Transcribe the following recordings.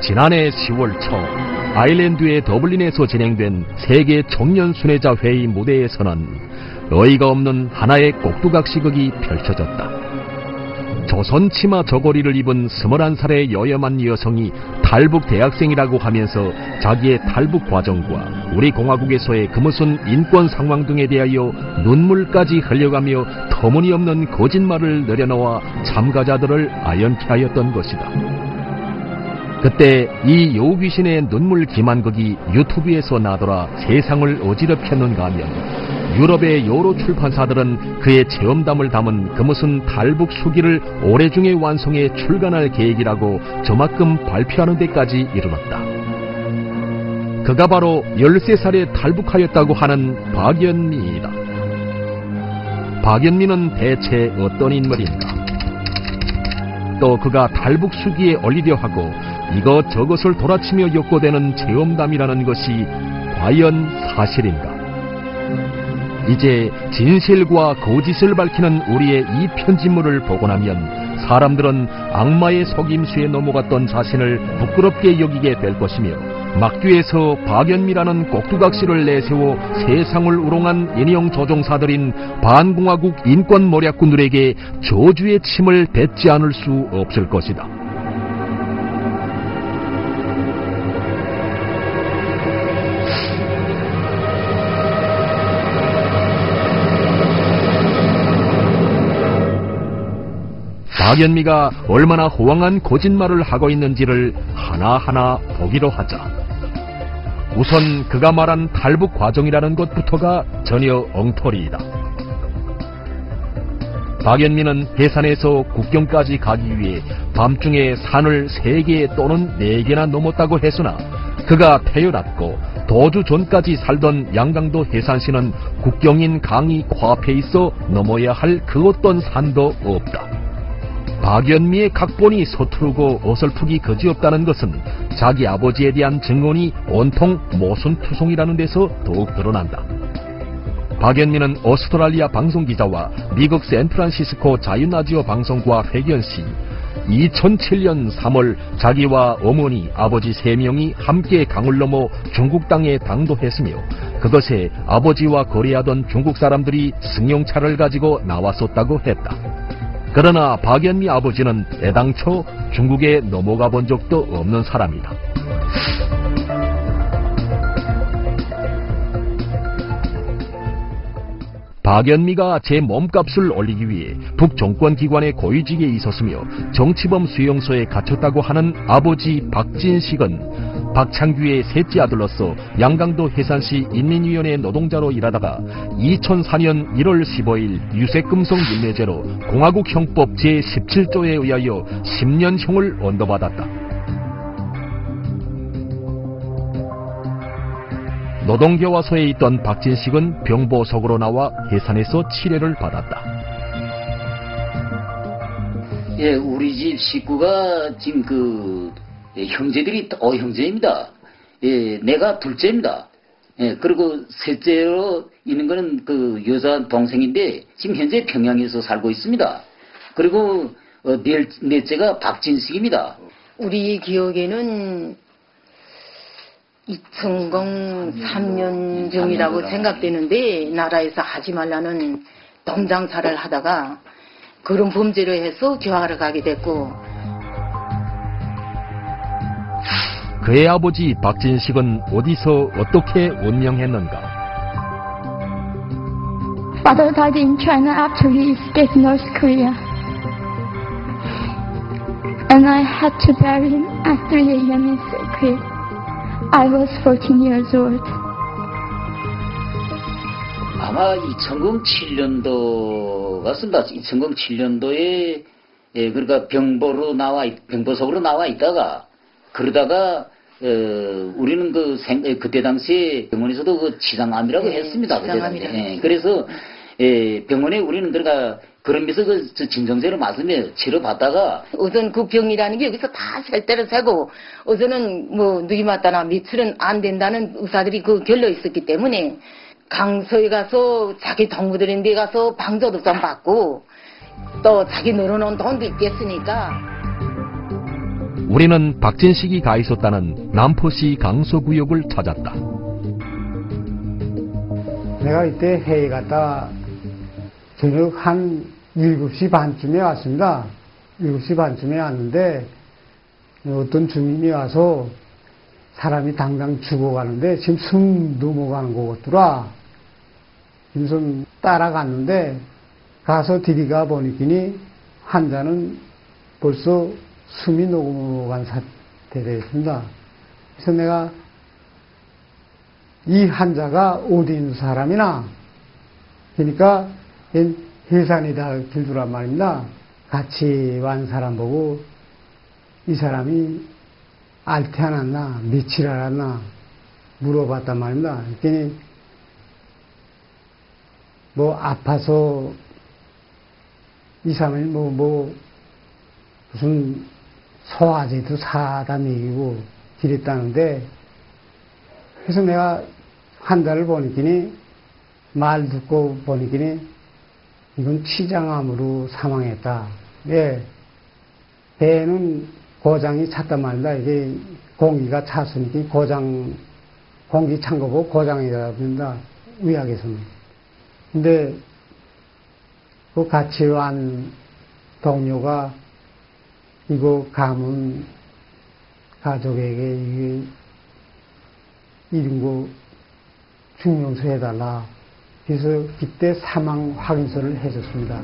지난해 10월 초 아일랜드의 더블린에서 진행된 세계 청년 순회자 회의 무대에서는 어이가 없는 하나의 꼭두각시극이 펼쳐졌다. 조선 치마 저고리를 입은 21살의 여염한 여성이 탈북 대학생이라고 하면서 자기의 탈북 과정과 우리 공화국에서의 그 무슨 인권 상황 등에 대하여 눈물까지 흘려가며 터무니없는 거짓말을 내려놓아 참가자들을 아연케 하였던 것이다. 그때 이 여우귀신의 눈물 기만극이 유튜브에서 나돌아 세상을 어지럽게 했는가 하면 유럽의 여러 출판사들은 그의 체험담을 담은 그 무슨 탈북 수기를 올해 중에 완성해 출간할 계획이라고 저만큼 발표하는 데까지 이르렀다. 그가 바로 13살에 탈북하였다고 하는 박연미이다. 박연미는 대체 어떤 인물인가? 또 그가 탈북 수기에 올리려 하고 이것저것을 돌아치며 욕구되는 체험담이라는 것이 과연 사실인가? 이제 진실과 거짓을 밝히는 우리의 이 편집물을 보고 나면 사람들은 악마의 속임수에 넘어갔던 자신을 부끄럽게 여기게 될 것이며 막귀에서 박연미라는 꼭두각시를 내세워 세상을 우롱한 인형 조종사들인 반공화국 인권 모략꾼들에게 저주의 침을 뱉지 않을 수 없을 것이다. 박연미가 얼마나 호황한 거짓말을 하고 있는지를 하나하나 보기로 하자. 우선 그가 말한 탈북 과정이라는 것부터가 전혀 엉터리이다. 박연미는 해산에서 국경까지 가기 위해 밤중에 산을 3개 또는 4개나 넘었다고 했으나 그가 태어났고 도주 전까지 살던 양강도 해산시는 국경인 강이 코앞에 있어 넘어야 할 그 어떤 산도 없다. 박연미의 각본이 서투르고 어설프기 그지없다는 것은 자기 아버지에 대한 증언이 온통 모순투성이라는 데서 더욱 드러난다. 박연미는 오스트랄리아 방송기자와 미국 샌프란시스코 자유라디오 방송과 회견 시 2007년 3월 자기와 어머니, 아버지 3명이 함께 강을 넘어 중국 땅에 당도했으며 그것에 아버지와 거래하던 중국 사람들이 승용차를 가지고 나왔었다고 했다. 그러나 박연미 아버지는 애당초 중국에 넘어가 본 적도 없는 사람이다. 박연미가 제 몸값을 올리기 위해 북정권기관의 고위직에 있었으며 정치범 수용소에 갇혔다고 하는 아버지 박진식은 박창규의 셋째 아들로서 양강도 해산시 인민위원회 노동자로 일하다가 2004년 1월 15일 유색금속 밀매죄로 공화국형법 제17조에 의하여 10년형을 언도받았다. 노동교화소에 있던 박진식은 병보석으로 나와 해산에서 치료를 받았다. 예, 우리 집 식구가 지금 형제들이 형제입니다. 예, 내가 둘째입니다. 예, 그리고 셋째로 있는 거는 그 여자 동생인데 지금 현재 평양에서 살고 있습니다. 그리고 넷째가 박진식입니다. 우리 기억에는 2003년쯤이라고 생각되는데 나라에서 하지 말라는 dom장사를 하다가 그런 범죄를 해서 교화를 가게 됐고 그의 아버지 박진식은 어디서 어떻게 운명했는가? Father died in China after he escaped North Korea. And I had to bury him at 3 a.m. in secret. I was 14 years old. 아마 2007년도 같습니다. 2007년도에 그러니까 병보석으로 나와 있다가 그러다가 우리는 그때 당시에 병원에서도 그 지장암이라고 했습니다. 그때 그래서 병원에 우리는 그러니까 그러면서 그 진정제를 맞으며 치료받다가 우선 그 병이라는 게 여기서 다 셀 때를 세고 우선은 뭐 누이 맞다나 며칠은 안 된다는 의사들이 그 결려 있었기 때문에 강서에 가서 자기 동무들인 데 가서 방조도 좀 받고 또 자기 늘어놓은 돈도 있겠으니까 우리는 박진식이 가 있었다는 남포시 강서구역을 찾았다. 내가 이때 회의 갔다 저녁 한 7시 반쯤에 왔습니다. 7시 반쯤에 왔는데 어떤 주민이 와서 사람이 당장 죽어가는데 지금 숨 넘어가는 것 같더라. 그래서 따라갔는데 가서 들이가 보니까니 환자는 벌써 숨이 넘어간 상태가 있습니다. 그래서 내가 이 환자가 어디 있는 사람이나 그러니까 해산이다 길두란 말입니다. 같이 완 사람 보고 이 사람이 알테하놨나 며칠 알았나 물어봤단 말입니다. 그러니까 뭐 아파서 이 사람이 뭐 무슨 소화제도 사다 먹이고 그랬다는데 그래서 내가 환자를 보니까니 말 듣고 보니까니 이건 취장암으로 사망했다. 예. 배에는 고장이 찼단 말입니다. 이게 공기가 찼으니까 공기 찬 거고 고장이라 합니다. 의학에서는. 근데 그 같이 온 동료가 이거 가문 가족에게 이게 이런 거 증명서 해달라. 그래서 그때 사망 확인서를 해줬습니다.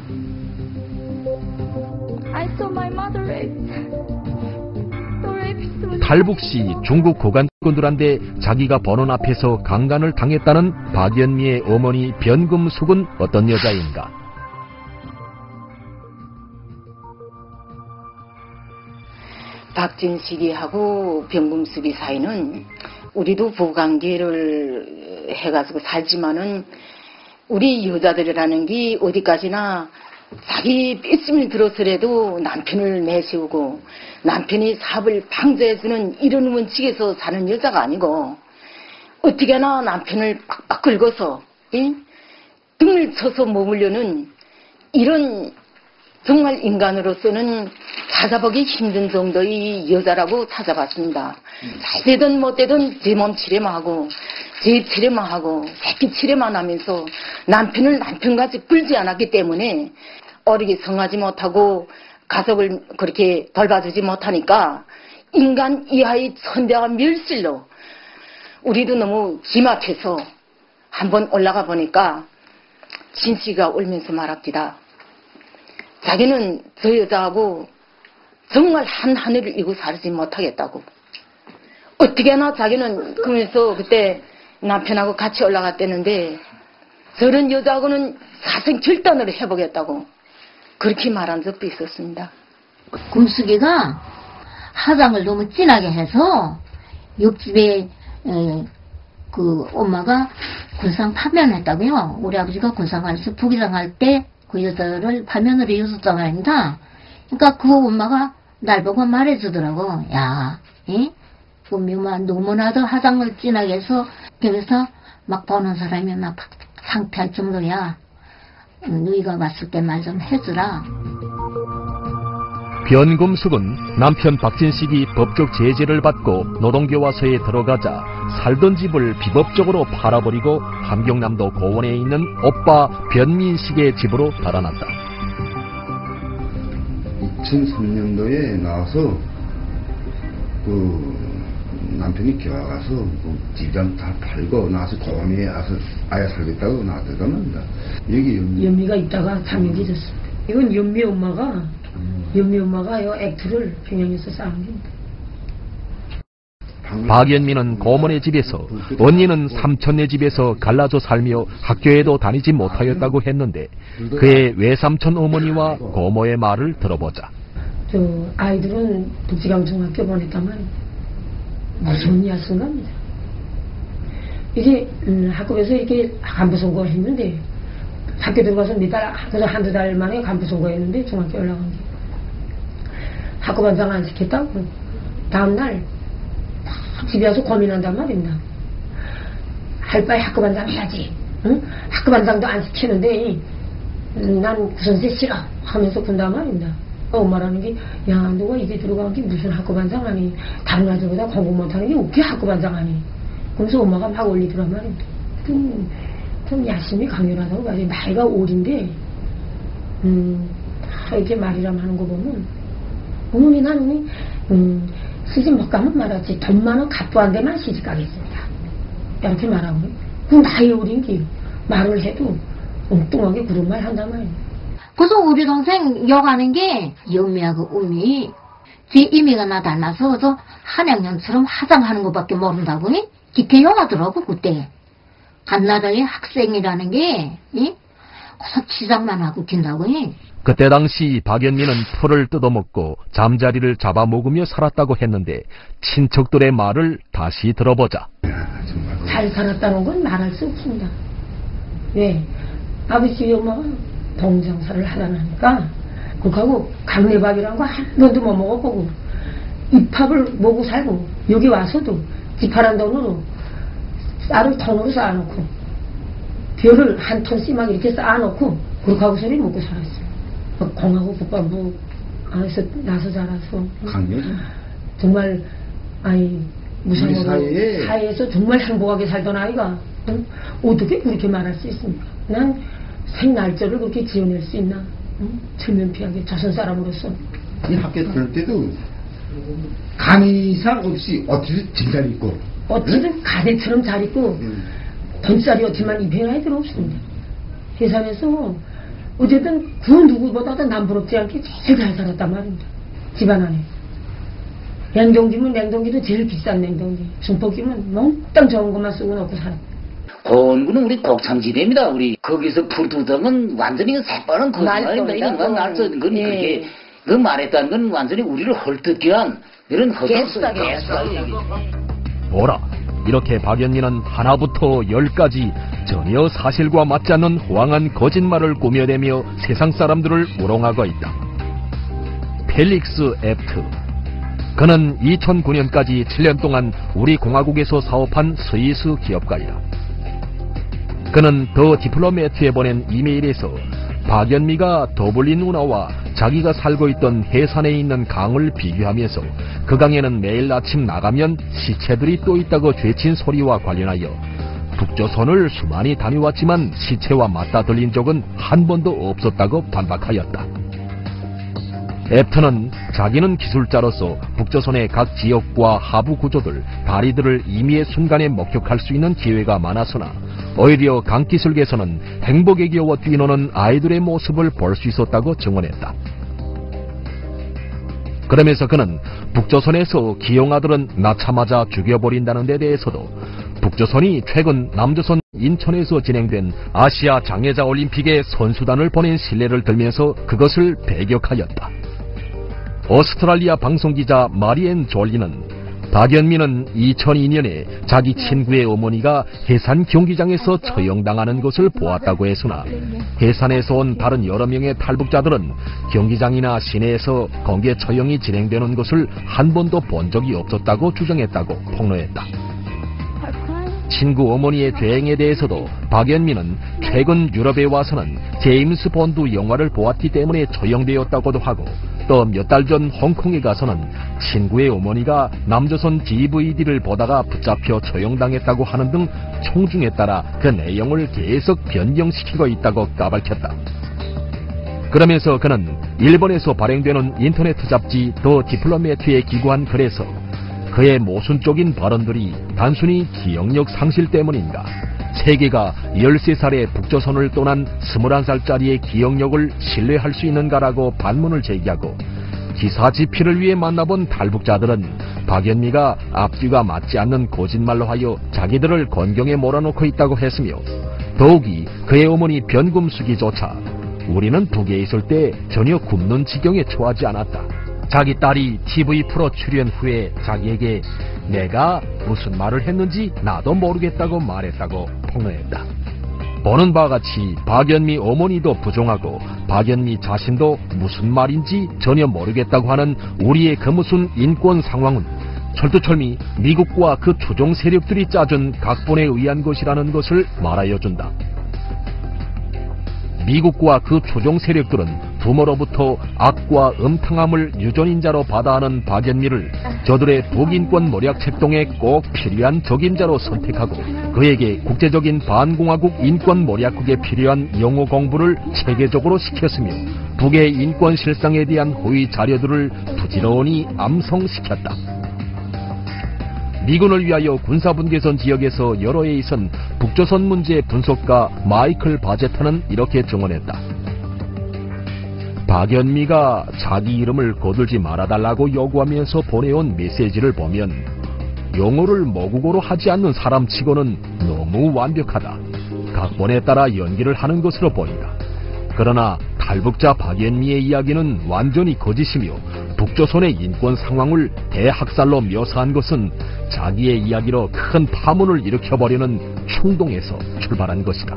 I saw my mother raped. 탈북시 중국 고관꾼들한테 자기가 보는 앞에서 강간을 당했다는 박연미의 어머니 변금숙은 어떤 여자인가? 박진식이하고 변금숙이 사이는 우리도 부관계를 해가지고 살지만은 우리 여자들이라는 게 어디까지나 자기 삐짐을 들어서라도 남편을 내세우고 남편이 사업을 방조해주는 이런 원칙에서 사는 여자가 아니고 어떻게나 남편을 빡빡 긁어서 등을 쳐서 머물려는 이런 정말 인간으로서는 찾아보기 힘든 정도의 여자라고 찾아봤습니다. 잘되든 못되든 제 몸 치레만 하고 제 치레만 하고 새끼 치레만 하면서 남편을 남편같이 끌지 않았기 때문에 어리게 성하지 못하고 가족을 그렇게 돌봐주지 못하니까 인간 이하의 천대한 멸실로 우리도 너무 기막혀서 한번 올라가 보니까 진씨가 울면서 말합니다. 자기는 저 여자하고 정말 한 하늘을 이고 살지 못하겠다고. 어떻게나 자기는 그러면서 그때 남편하고 같이 올라갔다는데 저런 여자하고는 사생 결단을 해보겠다고 그렇게 말한 적도 있었습니다. 금숙이가 화장을 너무 진하게 해서 옆집에 그 엄마가 군상 파면했다고요. 우리 아버지가 군상에서 부기장할 때 그 여자를 파면으로 이었었단 말입니다. 그러니까 그 엄마가 날 보고 말해주더라고. 야, 분명만 너무나도 화장을 진하게 해서 그래서 막 보는 사람이 막 상태할 정도야. 너희가 봤을 때 말 좀 해주라. 변금숙은 남편 박진식이 법적 제재를 받고 노동교화소에 들어가자 살던 집을 비법적으로 팔아버리고 함경남도 고원에 있는 오빠 변민식의 집으로 달아났다. 2003년도에 나와서 그 남편이 교화가서 그 집장 다 팔고 나와서 고원에 와서 아예 살겠다고 나왔다고 합니다. 여기 연미가 있다가 3년 뒤졌어. 이건 연미 엄마가 연미 엄마가 이 액트를 평양에서 쌓은 겁니다. 박연미는 고모네 집에서, 언니는 삼촌네 집에서 갈라져 살며 학교에도 다니지 못하였다고 했는데 그의 외삼촌 어머니와 고모의 말을 들어보자. 저 아이들은 북지강중학교 보냈다만 무슨 야쓴 겁니다. 이게 학급에서 이렇게 간부 선거를 했는데 학교 들어가서 한두 달 만에 간부 선거했는데 중학교 올라간 게 학급반장 안 시켰다고 다음날 집에 와서 고민한단 말입니다. 할 바에 학급반장 해야지. 응? 학급반장도 안 시키는데 난 구선세 싫어 하면서 군단 말입니다. 엄마라는 게, 야, 너가 이게 들어간 게 무슨 학급반장하니? 다른 아들보다 공부 못하는 게 어떻게 학급반장하니? 그래서 엄마가 막 올리더란 말이야. 좀 야심이 강렬하다고 말이야. 나이가 5인데, 이렇게 말이람 하는 거 보면, 어머니 나는, 시집 못 가면 말았지. 돈 많은 갑부한 데만 시집 가겠습니다. 이렇게 말하고, 그 나이 어린 게 말을 해도 엉뚱하게 그런 말 한단 말이야. 그래서 우리 동생 욕하는 게 영미하고 음이 제 이미가 나 닮아서 그래서 한양년처럼 화장하는 것밖에 모른다고 깊게 욕하더라고 그때. 갓나라의 학생이라는 게 그래서 치장만 하고 웃긴다고. 그때 당시 박연미는 풀을 뜯어먹고 잠자리를 잡아먹으며 살았다고 했는데 친척들의 말을 다시 들어보자. 잘 살았다는 건 말할 수 없습니다. 왜? 아버지 엄마가 동장사를 하라니까 그하고 강내밥이란 거 한 번도 못 먹어보고 입밥을 먹고 살고 여기 와서도 집하란 돈으로 쌀을 통으로 쌓아놓고 벼를 한 톤씩 막 이렇게 쌓아놓고 그렇게 하고 소리 먹고 살았어요. 공하고 북반부 안에서 나서 자라서 정말 무상으로 사회에서 정말 행복하게 살던 아이가 어떻게 그렇게 말할 수 있습니까? 난 생날짜를 그렇게 지어낼 수 있나? 철면피하게 조선 사람으로서. 이 학교 다닐 때도 간이상 없이 어찌든 진잘 있고 어찌든 가대처럼 잘 있고 돈살이 어찌만 입혀야 할 필요 없습니다. 회사에서 어쨌든 그 누구보다도 남부럽지 않게 제일 잘 살았단 말입니다. 집안 안에. 냉동기면 냉동기도 제일 비싼 냉동기. 중포기면 몽땅 좋은 것만 쓰고 놓고 살아요. 고원군은 우리 곡창지대입니다. 우리 거기서 풀두덩은 완전히 새빠른 거짓말입니다. 날서 그건 그렇게 그 말했다는 건 완전히 우리를 헐뜯게 한 이런 헛소리. 보라, 이렇게 박연미는 하나부터 10까지 전혀 사실과 맞지 않는 호황한 거짓말을 꾸며대며 세상 사람들을 우롱하고 있다. 펠릭스 애프트. 그는 2009년까지 7년 동안 우리 공화국에서 사업한 스위스 기업가이다. 그는 더 디플로매트에 보낸 이메일에서 박연미가 더블린 운하와 자기가 살고 있던 해산에 있는 강을 비교하면서 그 강에는 매일 아침 나가면 시체들이 또 있다고 죄친 소리와 관련하여 북조선을 수많이 다녀왔지만 시체와 맞다 들린 적은 한 번도 없었다고 반박하였다. 애프터는 자기는 기술자로서 북조선의 각 지역과 하부 구조들, 다리들을 임의의 순간에 목격할 수 있는 기회가 많았으나 오히려 강기슭에서는 행복에 겨워 뛰노는 아이들의 모습을 볼 수 있었다고 증언했다. 그러면서 그는 북조선에서 기용아들은 낳자마자 죽여버린다는 데 대해서도 북조선이 최근 남조선 인천에서 진행된 아시아 장애자 올림픽에 선수단을 보낸 신뢰를 들면서 그것을 배격하였다. 오스트랄리아 방송기자 마리앤 졸리는 박연미는 2002년에 자기 친구의 어머니가 해산 경기장에서 처형당하는 것을 보았다고 했으나 해산에서 온 다른 여러 명의 탈북자들은 경기장이나 시내에서 공개 처형이 진행되는 것을 한 번도 본 적이 없었다고 주장했다고 폭로했다. 친구 어머니의 죄행에 대해서도 박연미는 최근 유럽에 와서는 제임스 본드 영화를 보았기 때문에 처형되었다고도 하고 또 몇 달 전 홍콩에 가서는 친구의 어머니가 남조선 DVD를 보다가 붙잡혀 처형당했다고 하는 등 총중에 따라 그 내용을 계속 변경시키고 있다고 까발켰다. 그러면서 그는 일본에서 발행되는 인터넷 잡지 더 디플로매트에 기고한 글에서 그의 모순적인 발언들이 단순히 기억력 상실 때문인가, 세계가 13살에 북조선을 떠난 21살짜리의 기억력을 신뢰할 수 있는가라고 반문을 제기하고 기사 지필을 위해 만나본 탈북자들은 박연미가 앞뒤가 맞지 않는 거짓말로 하여 자기들을 곤경에 몰아넣고 있다고 했으며 더욱이 그의 어머니 변금숙이조차 우리는 북에 있을 때 전혀 굶는 지경에 처하지 않았다. 자기 딸이 TV 프로 출연 후에 자기에게 내가 무슨 말을 했는지 나도 모르겠다고 말했다고 폭로했다. 보는 바와 같이 박연미 어머니도 부정하고 박연미 자신도 무슨 말인지 전혀 모르겠다고 하는 우리의 그 무슨 인권 상황은 철두철미 미국과 그 추종 세력들이 짜준 각본에 의한 것이라는 것을 말하여준다. 미국과 그 추종 세력들은 부모로부터 악과 음탕함을 유전인자로 받아하는 박연미를 저들의 북인권 모략 책동에 꼭 필요한 적임자로 선택하고 그에게 국제적인 반공화국 인권 모략국에 필요한 영어 공부를 체계적으로 시켰으며 북의 인권 실상에 대한 허위 자료들을 부지런히 암송시켰다. 미군을 위하여 군사분계선 지역에서 여러 해 있은 북조선 문제 분석가 마이클 바제타는 이렇게 증언했다. 박연미가 자기 이름을 거들지 말아달라고 요구하면서 보내온 메시지를 보면 영어를 모국어로 하지 않는 사람치고는 너무 완벽하다. 각본에 따라 연기를 하는 것으로 보인다. 그러나 탈북자 박연미의 이야기는 완전히 거짓이며 북조선의 인권 상황을 대학살로 묘사한 것은 자기의 이야기로 큰 파문을 일으켜버리는 충동에서 출발한 것이다.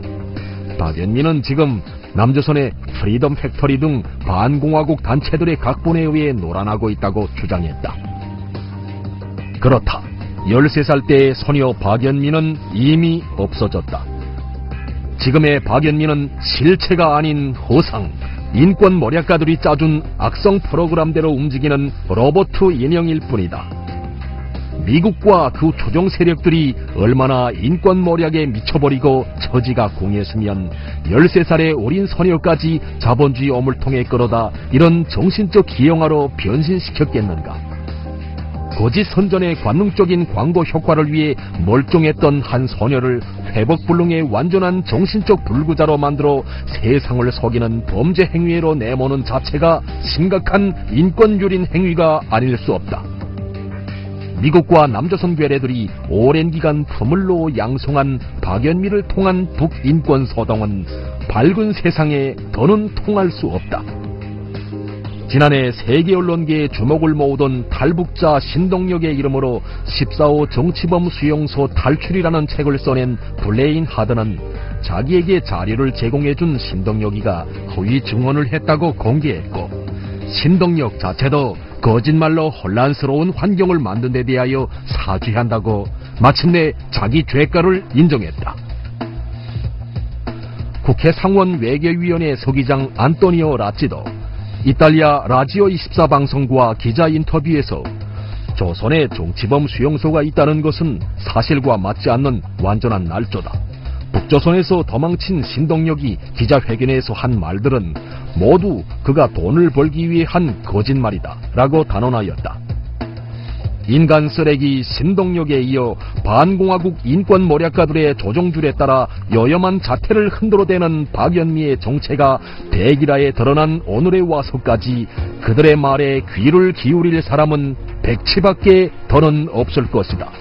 박연미는 지금 남조선의 프리덤 팩토리 등 반공화국 단체들의 각본에 의해 노란하고 있다고 주장했다. 그렇다. 13살 때의 소녀 박연미는 이미 없어졌다. 지금의 박연미는 실체가 아닌 허상, 인권 모략가들이 짜준 악성 프로그램대로 움직이는 로봇 인형일 뿐이다. 미국과 그 조종 세력들이 얼마나 인권 모략에 미쳐버리고 처지가 공했으면 13살의 어린 소녀까지 자본주의 오물통에 끌어다 이런 정신적 기형아로 변신시켰겠는가. 거짓 선전의 관능적인 광고 효과를 위해 멀쩡했던 한 소녀를 회복불능의 완전한 정신적 불구자로 만들어 세상을 속이는 범죄 행위로 내모는 자체가 심각한 인권유린 행위가 아닐 수 없다. 미국과 남조선 괴뢰들이 오랜 기간 품을로 양송한 박연미를 통한 북인권 소동은 밝은 세상에 더는 통할 수 없다. 지난해 세계 언론계의 주목을 모으던 탈북자 신동혁의 이름으로 14호 정치범 수용소 탈출이라는 책을 써낸 블레인 하드는 자기에게 자료를 제공해준 신동혁이가 허위 증언을 했다고 공개했고 신동혁 자체도 거짓말로 혼란스러운 환경을 만든 데 대하여 사죄한다고 마침내 자기 죄가를 인정했다. 국회 상원 외교위원회 서기장 안토니오 라찌도 이탈리아 라지오 24 방송과 기자 인터뷰에서 조선에 정치범 수용소가 있다는 것은 사실과 맞지 않는 완전한 날조다. 북조선에서 도망친 신동혁이 기자회견에서 한 말들은 모두 그가 돈을 벌기 위해 한 거짓말이다 라고 단언하였다. 인간 쓰레기 신동혁에 이어 반공화국 인권 모략가들의 조종줄에 따라 요염한 자태를 흔들어대는 박연미의 정체가 대기라에 드러난 오늘에 와서까지 그들의 말에 귀를 기울일 사람은 백치밖에 더는 없을 것이다.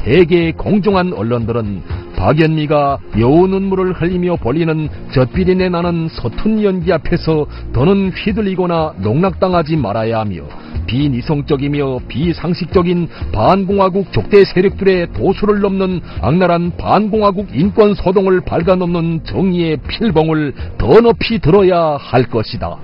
세계의 공정한 언론들은 박연미가 여우 눈물을 흘리며 벌리는 젖비린내 나는 서툰 연기 앞에서 더는 휘둘리거나 농락당하지 말아야 하며 비이성적이며 비상식적인 반공화국 족대 세력들의 도수를 넘는 악랄한 반공화국 인권 소동을 발가넘는 정의의 필봉을 더 높이 들어야 할 것이다.